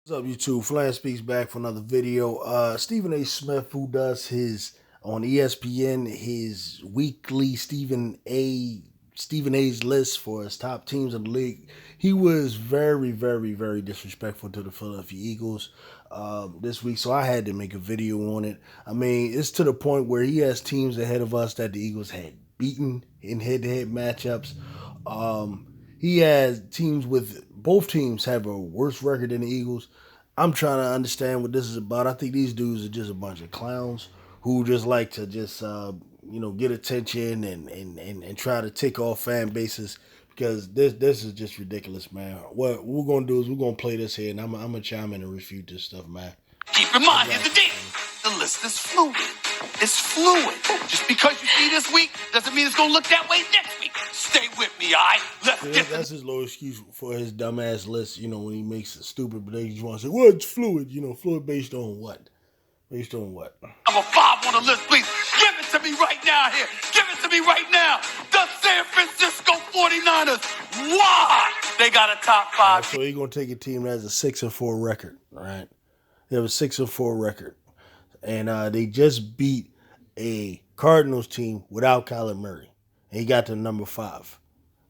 What's up, YouTube? Flash Speaks back for another video. Stephen A. Smith, who does his on ESPN, his weekly Stephen A's list for his top teams in the league. He was very, very, very disrespectful to the Philadelphia Eagles this week, so I had to make a video on it. I mean, it's to the point where he has teams ahead of us that the Eagles had beaten in head-to-head matchups. He has teams with both teams have a worse record than the Eagles. I'm trying to understand what this is about. I think these dudes are just a bunch of clowns who just like to get attention and try to tick off fan bases because this is just ridiculous, man. What we're gonna do is we're gonna play this here, and I'm gonna chime in and refute this stuff, man. Keep in mind, here's the deal. The list is fluid. It's fluid. Just because you see this week doesn't mean it's going to look that way next week. Stay with me, all right? That's his low excuse for his dumbass list, when he makes it stupid, but they just want to say, well, it's fluid. Fluid based on what? Based on what? I'm a 5 on the list, please. Give it to me right now here. Give it to me right now. The San Francisco 49ers. Why? They got a top 5. Right, so he's going to take a team that has a 6-4 record, all right? They have a 6-4 record. And they just beat a Cardinals team without Kyler Murray. And he got to number 5.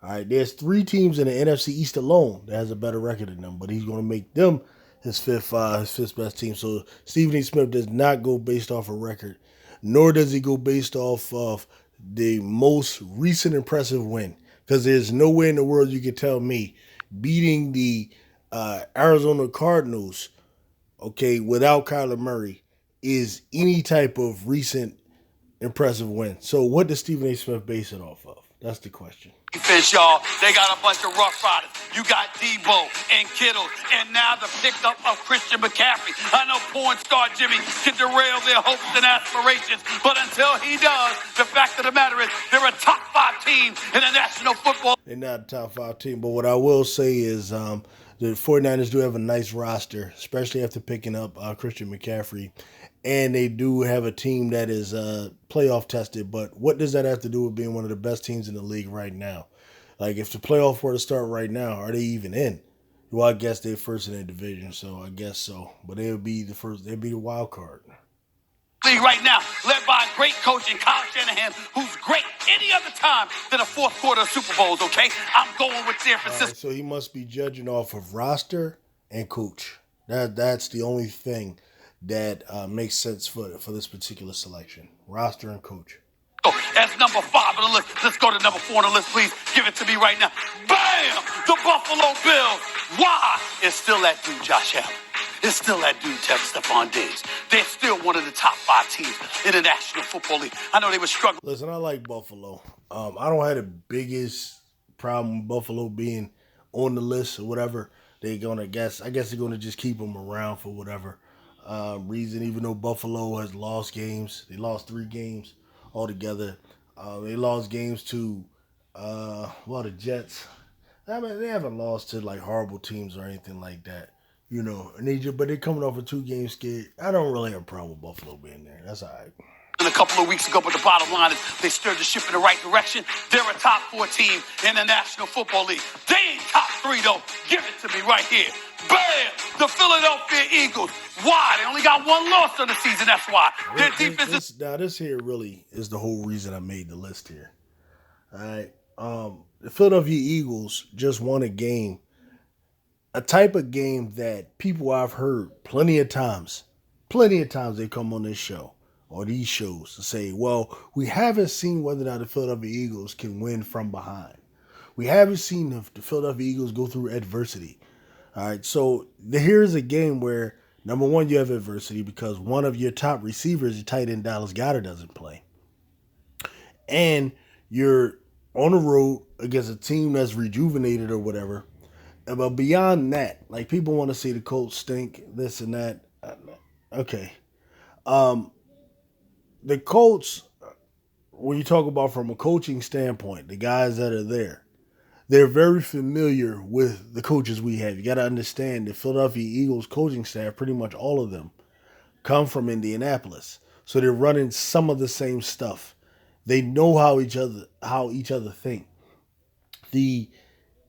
All right, there's 3 teams in the NFC East alone that has a better record than them, but he's going to make them his fifth best team. So Stephen A. Smith does not go based off a record, nor does he go based off of the most recent impressive win. Because there's no way in the world you can tell me beating the Arizona Cardinals, okay, without Kyler Murray is any type of recent impressive win. So what does Stephen A. Smith base it off of? That's the question. Defense, y'all. They got a bunch of rough riders. You got Debo and Kittle, and now the pickup of Christian McCaffrey. I know porn star Jimmy can derail their hopes and aspirations, but until he does, the fact of the matter is they're a top 5 team in the National Football. They're not a top 5 team, but what I will say is the 49ers do have a nice roster, especially after picking up Christian McCaffrey. And they do have a team that is playoff tested. But what does that have to do with being one of the best teams in the league right now? Like, if the playoff were to start right now, are they even in? Well, I guess they're first in their division, so I guess so. But they'll be the first. They'll be the wild card. League right now, led by a great coach in Kyle Shanahan, who's great any other time than a fourth quarter of Super Bowls, okay? I'm going with San Francisco. Right, so he must be judging off of roster and coach. That's the only thing that makes sense for this particular selection. Roster and coach. As number 5 on the list. Let's go to number 4 on the list, please. Give it to me right now. Bam! The Buffalo Bills. Why? It's still that dude, Josh Allen. It's still that dude, Stephon Diggs. They're still one of the top 5 teams in the National Football League. I know they were struggling. Listen, I like Buffalo. I don't have the biggest problem with Buffalo being on the list or whatever. I guess they're gonna just keep them around for whatever reason. Even though Buffalo has lost games, they lost 3 games altogether. They lost games to the Jets. I mean, they haven't lost to like horrible teams or anything like that. But they're coming off a 2-game skid. I don't really have a problem with Buffalo being there. That's all right. A couple of weeks ago, but the bottom line is they stirred the ship in the right direction. They're a top 4 team in the National Football League. They ain't top 3, though. Give it to me right here. Bam! The Philadelphia Eagles. Why? They only got 1 loss on the season. That's why. Their defense is... Now, this here really is the whole reason I made the list here. All right. The Philadelphia Eagles just won a game. A type of game that people I've heard plenty of times they come on this show or these shows to say, well, we haven't seen whether or not the Philadelphia Eagles can win from behind. We haven't seen the Philadelphia Eagles go through adversity. All right, so here's a game where, number one, you have adversity because one of your top receivers, your tight end Dallas Goedert, doesn't play. And you're on the road against a team that's rejuvenated or whatever. But beyond that, like, people want to see the Colts stink, this and that. Okay. The Colts, when you talk about from a coaching standpoint, the guys that are there, they're very familiar with the coaches we have. You got to understand the Philadelphia Eagles coaching staff, pretty much all of them, come from Indianapolis. So they're running some of the same stuff. They know how each other think. The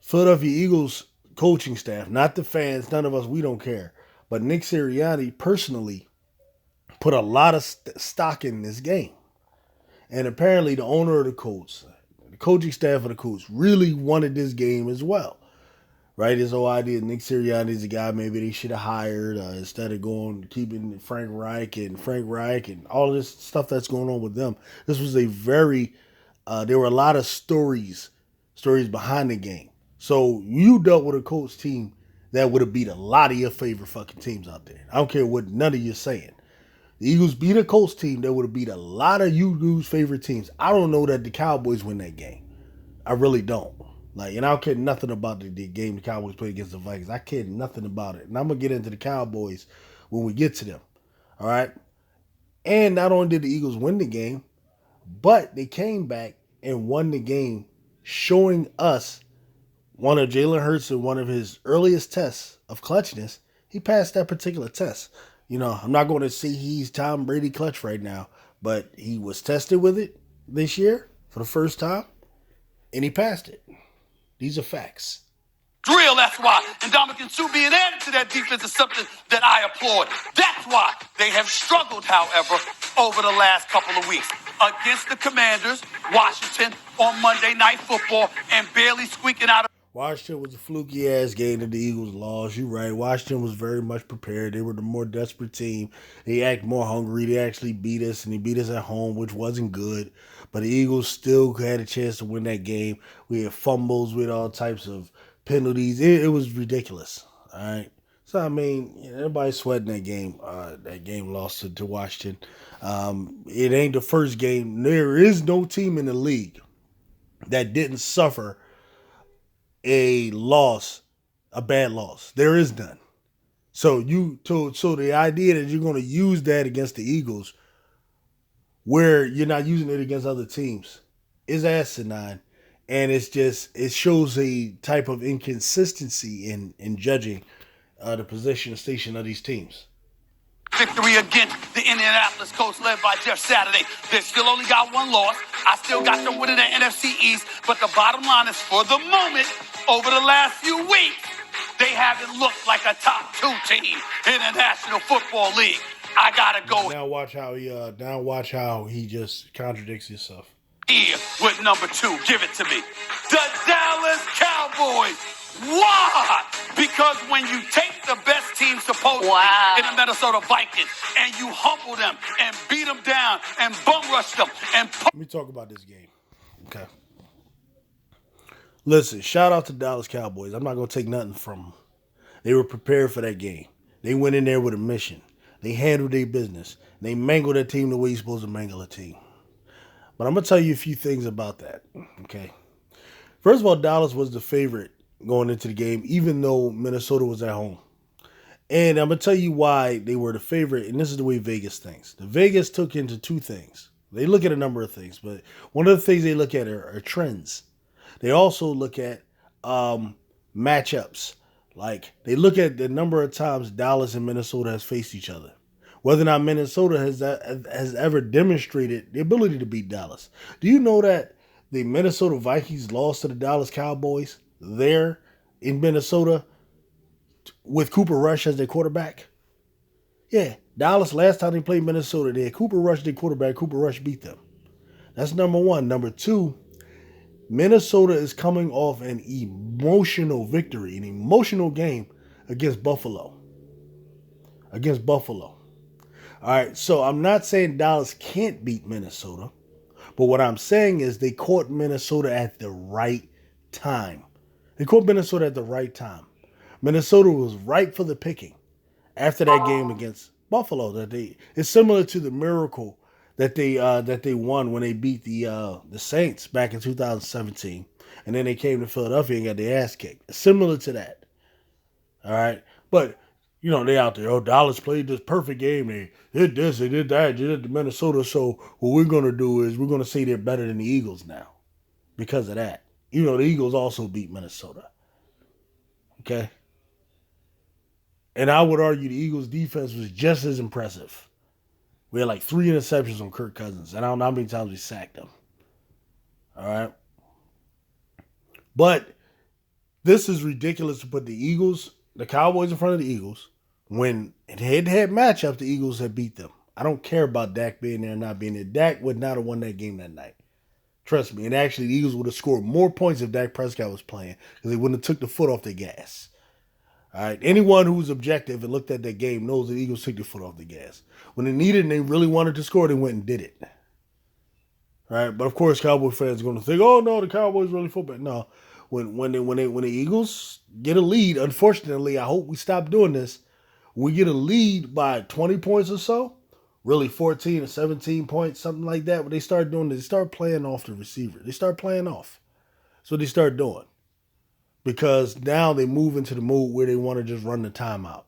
Philadelphia Eagles coaching staff, not the fans, none of us, we don't care. But Nick Sirianni personally put a lot of stock in this game. And apparently the owner of the Colts, the coaching staff of the Colts, really wanted this game as well. Right? His whole idea, Nick Sirianni is a guy maybe they should have hired instead of keeping Frank Reich and all this stuff that's going on with them. This was a very, there were a lot of stories behind the game. So you dealt with a Colts team that would have beat a lot of your favorite fucking teams out there. I don't care what none of you saying. The Eagles beat a Colts team that would have beat a lot of you favorite teams. I don't know that the Cowboys win that game. I really don't. Like, and I don't care nothing about the game the Cowboys played against the Vikings. I care nothing about it. And I'm going to get into the Cowboys when we get to them. All right? And not only did the Eagles win the game, but they came back and won the game, showing us one of Jalen Hurts and one of his earliest tests of clutchness. He passed that particular test. You know, I'm not going to say he's Tom Brady clutch right now, but he was tested with it this year for the first time, and he passed it. These are facts. Drill, that's why. And Dominican Sue being added to that defense is something that I applaud. That's why they have struggled, however, over the last couple of weeks. Against the Commanders, Washington on Monday Night Football, and barely squeaking out. Washington was a fluky ass game that the Eagles lost. You're right. Washington was very much prepared. They were the more desperate team. They act more hungry. They actually beat us, and they beat us at home, which wasn't good. But the Eagles still had a chance to win that game. We had fumbles, with all types of penalties. It was ridiculous. All right. So I mean, everybody's sweating that game. That game lost to Washington. It ain't the first game. There is no team in the league that didn't suffer a bad loss. There is none. So the idea that you're going to use that against the Eagles, where you're not using it against other teams, is asinine, and it shows a type of inconsistency in judging the position and station of these teams. Victory against the Indianapolis Colts led by Jeff Saturday. They still only got one loss. I still got them winning the NFC East, but the bottom line is, for the moment, over the last few weeks, they haven't looked like a top 2 team in the National Football League. I gotta go. Now watch how he just contradicts himself. Here with number 2, give it to me. The Dallas Cowboys. Why? Because when you take the best team supposedly in the Minnesota Vikings and you humble them and beat them down and bum rush them and... Let me talk about this game. Okay. Listen, shout out to Dallas Cowboys. I'm not going to take nothing from them. They were prepared for that game. They went in there with a mission. They handled their business. They mangled their team the way you're supposed to mangle a team. But I'm going to tell you a few things about that. Okay. First of all, Dallas was the favorite going into the game, even though Minnesota was at home. And I'm going to tell you why they were the favorite, and this is the way Vegas thinks. The Vegas took into 2 things. They look at a number of things, but one of the things they look at are trends. They also look at matchups. Like, they look at the number of times Dallas and Minnesota has faced each other. Whether or not Minnesota has ever demonstrated the ability to beat Dallas. Do you know that the Minnesota Vikings lost to the Dallas Cowboys there in Minnesota with Cooper Rush as their quarterback? Yeah, Dallas, last time they played Minnesota, they had Cooper Rush their quarterback. Cooper Rush beat them. That's number 1. Number 2, Minnesota is coming off an emotional victory, an emotional game against Buffalo. All right, so I'm not saying Dallas can't beat Minnesota, but what I'm saying is they caught Minnesota at the right time. Minnesota was ripe for the picking after that game against Buffalo. It's similar to the miracle that they won when they beat the Saints back in 2017, and then they came to Philadelphia and got their ass kicked. It's similar to that. All right, but they out there. Oh, Dallas played this perfect game. They did this, they did that, they did to Minnesota. So what we're gonna do is we're gonna say they're better than the Eagles now because of that. The Eagles also beat Minnesota. Okay. And I would argue the Eagles' defense was just as impressive. We had like 3 interceptions on Kirk Cousins, and I don't know how many times we sacked him. All right. But this is ridiculous to put the Cowboys in front of the Eagles When in head-to-head matchup, the Eagles have beat them. I don't care about Dak being there or not being there. Dak would not have won that game that night. Trust me. And actually, the Eagles would have scored more points if Dak Prescott was playing because they wouldn't have took the foot off the gas. All right. Anyone who's objective and looked at that game knows the Eagles took their foot off the gas. When they needed and they really wanted to score, they went and did it. All right. But of course, Cowboy fans are going to think, "Oh no, the Cowboys really fought back." No. When the Eagles get a lead, unfortunately, I hope we stop doing this. We get a lead by 20 points or so, really 14 or 17 points, something like that. When they start doing this, they start playing off the receiver. They start playing off. So they start doing. Because now they move into the mood where they want to just run the timeout.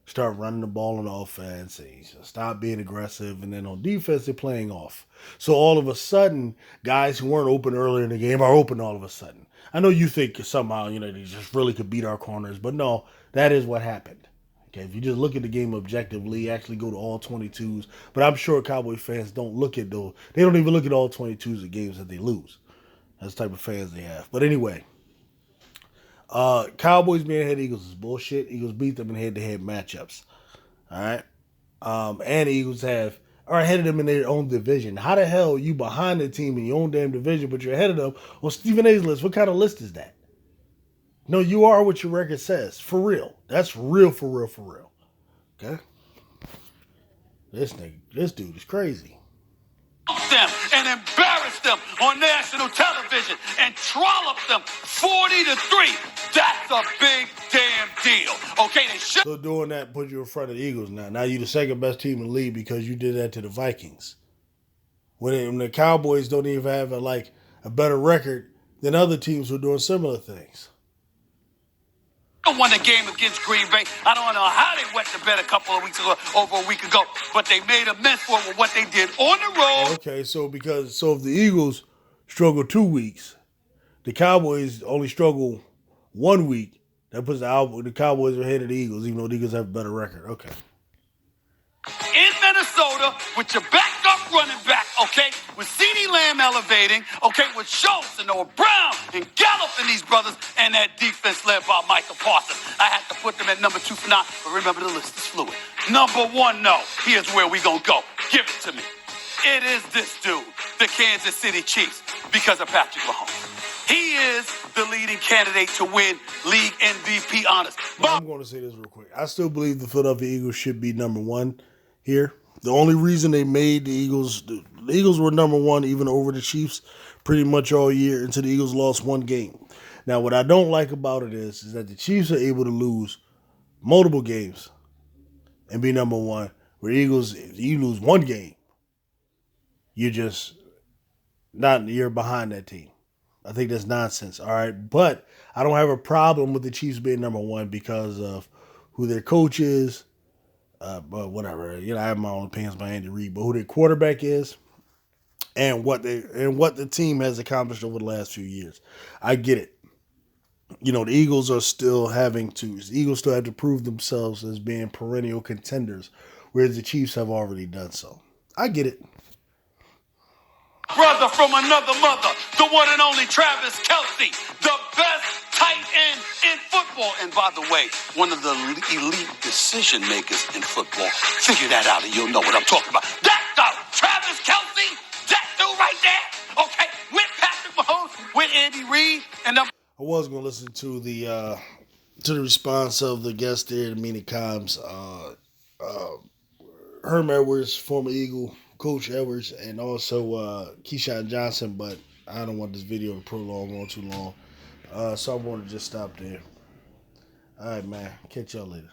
Start running the ball on offense and stop being aggressive. And then on defense, they're playing off. So all of a sudden, guys who weren't open earlier in the game are open all of a sudden. I know you think somehow, they just really could beat our corners. But no, that is what happened. Okay, if you just look at the game objectively, actually go to all 22s. But I'm sure Cowboy fans don't look at those. They don't even look at all 22s of games that they lose. That's the type of fans they have. But anyway, Cowboys being ahead of Eagles is bullshit. Eagles beat them in head-to-head matchups. All right? And the Eagles are ahead of them in their own division. How the hell are you behind the team in your own damn division, but you're ahead of them on Stephen A's list? What kind of list is that? No, you are what your record says. For real. That's real, for real, for real. Okay? This dude is crazy. Them and embarrass them on national television and trollop them 40-3. That's a big damn deal. Okay, they should. So doing that put you in front of the Eagles now. Now you're the second best team in the league because you did that to the Vikings. When the Cowboys don't even have a better record than other teams who are doing similar things. Won the game against Green Bay. I don't know how they wet the bed over a week ago, but they made amends for it with what they did on the road. Okay, so if the Eagles struggle 2 weeks, the Cowboys only struggle 1 week. That puts the Cowboys ahead of the Eagles, even though the Eagles have a better record. Okay. In Minnesota, with your backup running back, okay, with CeeDee Lamb elevating, okay, with Schultz and Noah Brown and Gallup and these brothers, and that defense led by Michael Parsons. I had to put them at number 2 for now, but remember the list is fluid. Number 1, no. Here's where we gonna go. Give it to me. It is this dude, the Kansas City Chiefs, because of Patrick Mahomes. He is the leading candidate to win league MVP honors. I'm going to say this real quick. I still believe the Philadelphia Eagles should be number 1 here. The only reason they made the Eagles were number 1 even over the Chiefs pretty much all year until the Eagles lost 1 game. Now, what I don't like about it is that the Chiefs are able to lose multiple games and be number 1. Where Eagles, if you lose 1 game, you're behind that team. I think that's nonsense. All right. But I don't have a problem with the Chiefs being number 1 because of who their coach is. But whatever. I have my own opinions by Andy Reid, but who their quarterback is and what the team has accomplished over the last few years. I get it. The Eagles still have to prove themselves as being perennial contenders, whereas the Chiefs have already done so. I get it. Brother from another mother, the one and only Travis Kelce, the best tight end in football. And by the way, one of the elite decision makers in football. Figure that out and you'll know what I'm talking about. That's Travis Kelce, that dude right there. Okay, with Patrick Mahomes, with Andy Reid, and I was going to listen to the response of the guest there, Mina Kimes, Herm Edwards, former Eagle, Coach Edwards, and also Keyshawn Johnson, but I don't want this video to prolong on too long. So I'm going to just stop there. All right, man. Catch y'all later.